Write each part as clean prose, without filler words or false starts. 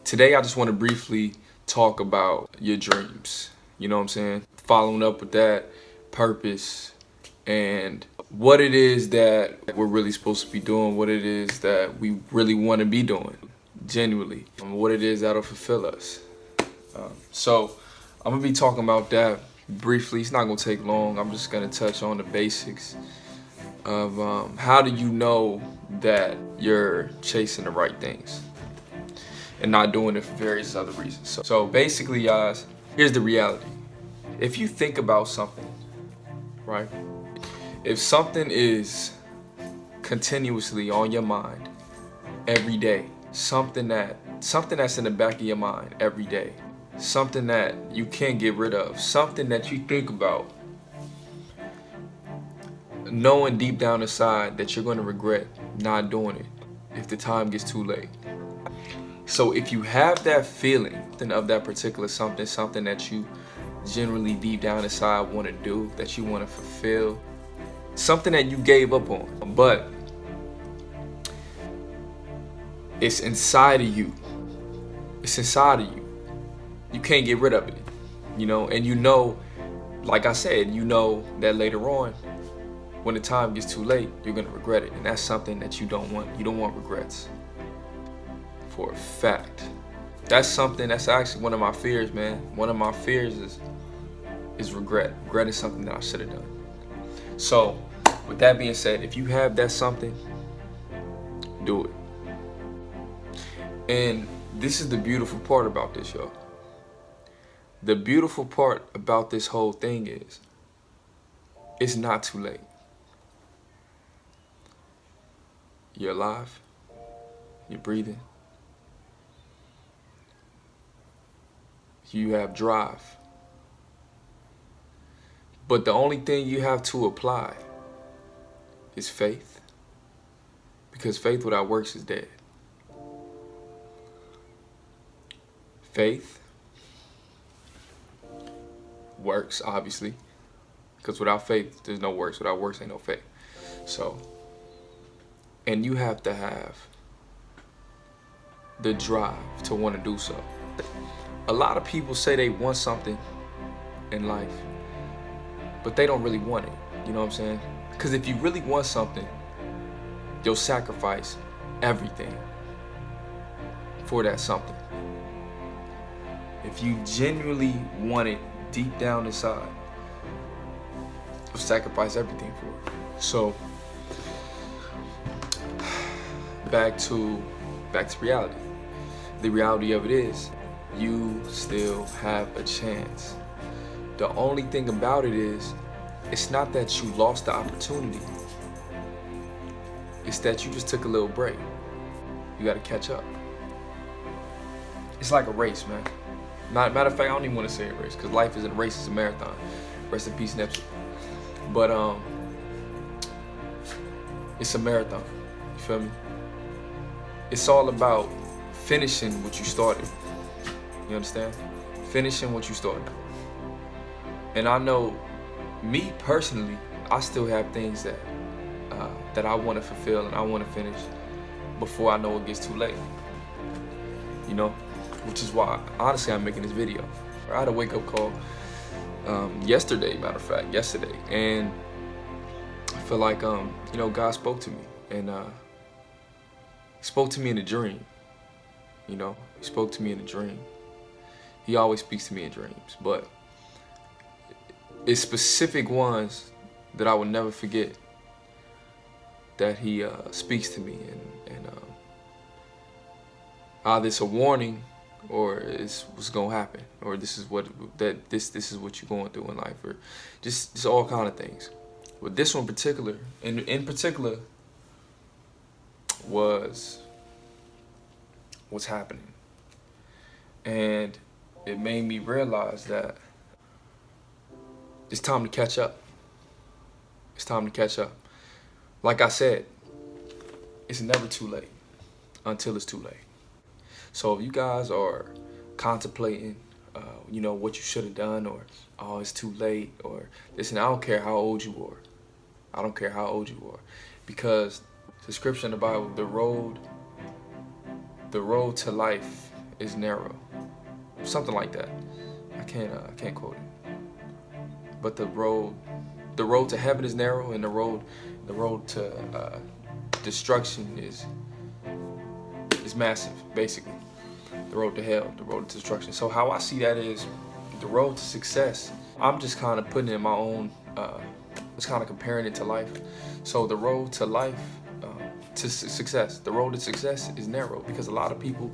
Today I just want to briefly talk about your dreams. You know what I'm saying? Following up with that, purpose, and what it is that we're really supposed to be doing, what it is that we really want to be doing, genuinely, and what it is that'll fulfill us. So I'm going to be talking about that briefly. It's not going to take long. I'm just going to touch on the basics of how do you know that you're chasing the right things and not doing it for various other reasons. So basically, guys, here's the reality. If you think about something, right? If something is continuously on your mind every day, something that's in the back of your mind every day, something that you can't get rid of, something that you think about, knowing deep down inside that you're going to regret not doing it if the time gets too late. So if you have that feeling of that particular something that you generally deep down inside want to do, that you want to fulfill, something that you gave up on, but it's inside of you. It's inside of you. You can't get rid of it, and like I said, that later on, when the time gets too late, you're gonna regret it. And that's something that you don't want. You don't want regrets. For a fact. That's actually one of my fears, man. One of my fears is regret. Regret is something that I should have done. So, with that being said, if you have that something, do it. And this is the beautiful part about this, y'all. The beautiful part about this whole thing is, it's not too late. You're alive. You're breathing. You have drive. But the only thing you have to apply is faith. Because faith without works is dead. Faith works, obviously. Because without faith, there's no works. Without works, ain't no faith. So, and you have to have the drive to want to do so. A lot of people say they want something in life, but they don't really want it. You know what I'm saying? Because if you really want something, you'll sacrifice everything for that something. If you genuinely want it deep down inside, you'll sacrifice everything for it. So, back to reality. The reality of it is, you still have a chance. The only thing about it is, it's not that you lost the opportunity. It's that you just took a little break. You gotta catch up. It's like a race, man. Matter of fact, I don't even want to say a race, because life isn't a race, it's a marathon. Rest in peace, Neptune. But it's a marathon. You feel me? It's all about finishing what you started. You understand? Finishing what you started. And I know, me personally, I still have things that I want to fulfill and I want to finish before I know it gets too late. Which is why, honestly, I'm making this video. I had a wake-up call yesterday, matter of fact, and I feel like God spoke to me, and He spoke to me in a dream. He spoke to me in a dream. He always speaks to me in dreams, but it's specific ones that I will never forget that He speaks to me, and either it's a warning, or it's what's gonna happen, or this is what you're going through in life, or just all kind of things. But this one in particular was what's happening, and it made me realize that it's time to catch up. It's time to catch up. Like I said, it's never too late until it's too late. So if you guys are contemplating, what you should have done, or, oh, it's too late, or listen, I don't care how old you are. I don't care how old you are. Because the scripture in the Bible, the road to life is narrow. Something like that. I can't quote it. But the road to heaven is narrow, and the road to destruction is massive, basically. The road to hell, the road to destruction. So how I see that is the road to success. I'm just kind of putting it in my own, just kind of comparing it to life. So the road to life, to success, the road to success is narrow because a lot of people,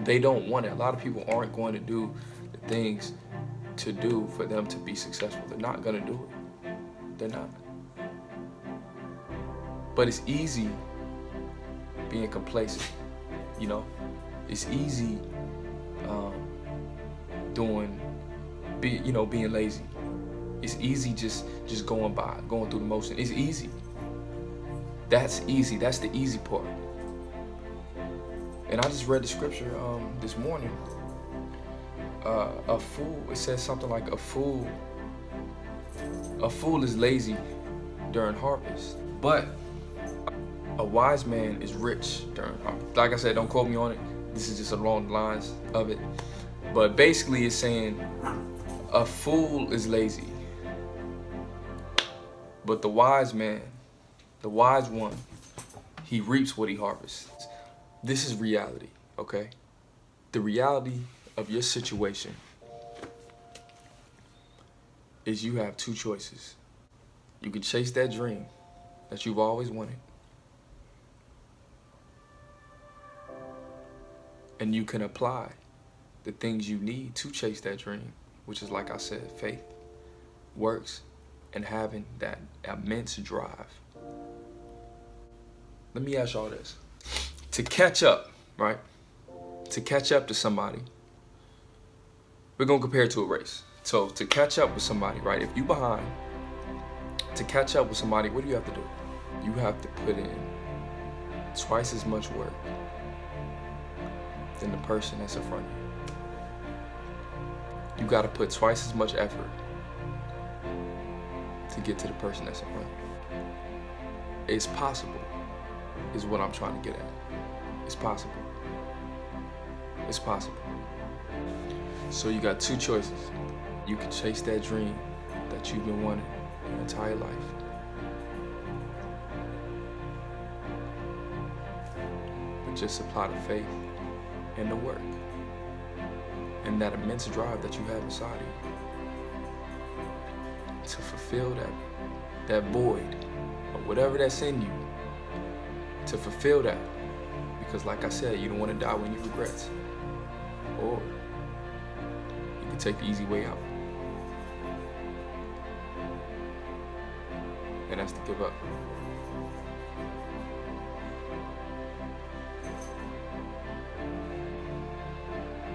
they don't want it. A lot of people aren't going to do the things to do for them to be successful. They're not going to do it. They're not. But it's easy being complacent, you know? It's easy being lazy. It's easy just going through the motion. It's easy. That's easy. That's the easy part. And I just read the scripture this morning. A fool, it says something like a fool is lazy during harvest, but a wise man is rich during harvest. Like I said, don't quote me on it. This is just along the lines of it. But basically it's saying a fool is lazy, but the wise man, the wise one, he reaps what he harvests. This is reality, okay? The reality of your situation is you have two choices. You can chase that dream that you've always wanted, and you can apply the things you need to chase that dream, which is, like I said, faith, works, and having that immense drive. Let me ask y'all this. To catch up, right? To catch up to somebody, we're going to compare it to a race. So to catch up with somebody, right? If you behind, to catch up with somebody, what do you have to do? You have to put in twice as much work than the person that's in front of you. You got to put twice as much effort to get to the person that's in front of you. It's possible, is what I'm trying to get at. It's possible. It's possible. So you got two choices. You can chase that dream that you've been wanting your entire life. But just apply the faith and the work and that immense drive that you have inside of you to fulfill that void or whatever that's in you, to fulfill that. Because like I said, you don't want to die when you regret. Or you can take the easy way out. And that's to give up.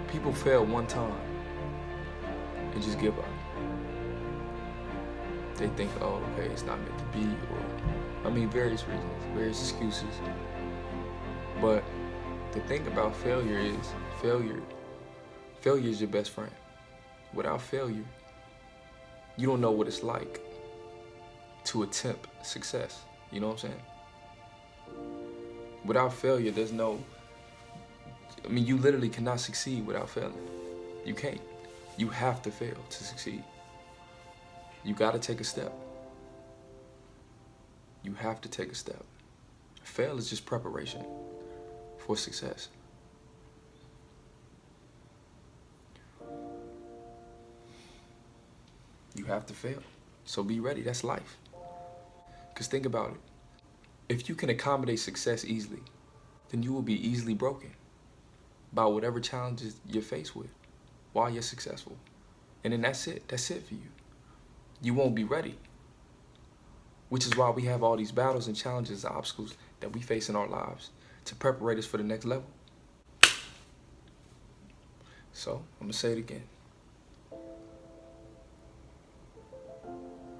People fail one time and just give up. They think, oh, okay, it's not meant to be, or, various reasons, various excuses. But the thing about failure is, failure is your best friend. Without failure, you don't know what it's like to attempt success. You know what I'm saying? Without failure, you literally cannot succeed without failing. You can't. You have to fail to succeed. You gotta take a step. You have to take a step. Fail is just preparation for success. You have to fail. So be ready. That's life. Because think about it. If you can accommodate success easily, then you will be easily broken by whatever challenges you're faced with while you're successful. And then that's it. That's it for you. You won't be ready. Which is why we have all these battles and challenges and obstacles that we face in our lives to prepare us for the next level. So, I'm going to say it again.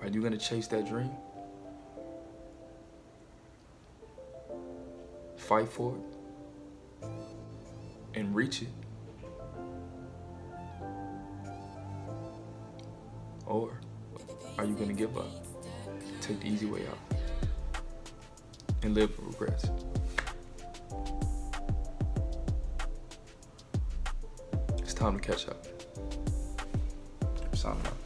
Are you going to chase that dream? Fight for it? And reach it? Or are you going to give up, take the easy way out, and live with regrets? time to catch up. Signing out.